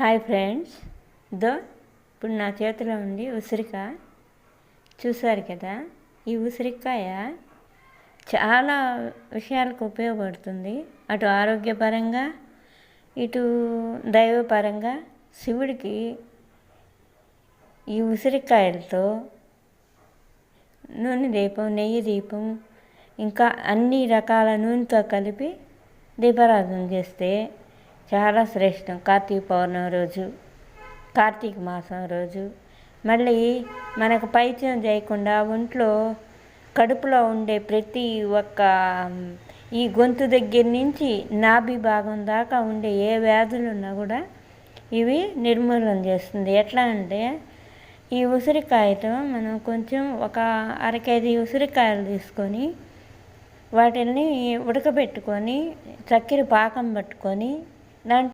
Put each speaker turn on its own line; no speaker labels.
Hi friends, ఇప్పుడు నా చేతిలో ఉంది ఉసిరికాయ. చూసారు కదా, ఈ ఉసిరికాయ చాలా విషయాలకు ఉపయోగపడుతుంది. అటు ఆరోగ్యపరంగా, ఇటు దైవపరంగా. శివుడికి ఈ ఉసిరికాయలతో నూనె దీపం, నెయ్యి దీపం, ఇంకా అన్ని రకాల నూనెతో కలిపి దీపారాధన చేస్తే చాలా శ్రేష్టం. కార్తీక పౌర్ణమి రోజు, కార్తీక మాసం రోజు. మళ్ళీ మనకు పైత్యం చేయకుండా ఒంట్లో కడుపులో ఉండే ప్రతి ఒక్క ఈ గొంతు దగ్గర నుంచి నాభి భాగం దాకా ఉండే ఏ వ్యాధులు ఉన్నా కూడా ఇవి నిర్మూలన చేస్తుంది. ఎట్లా అంటే, ఈ ఉసిరికాయతో మనం కొంచెం ఒక అరకేజీ ఉసిరికాయలు తీసుకొని వాటిని ఉడకబెట్టుకొని చక్కెర పాకం పట్టుకొని దాంట్లో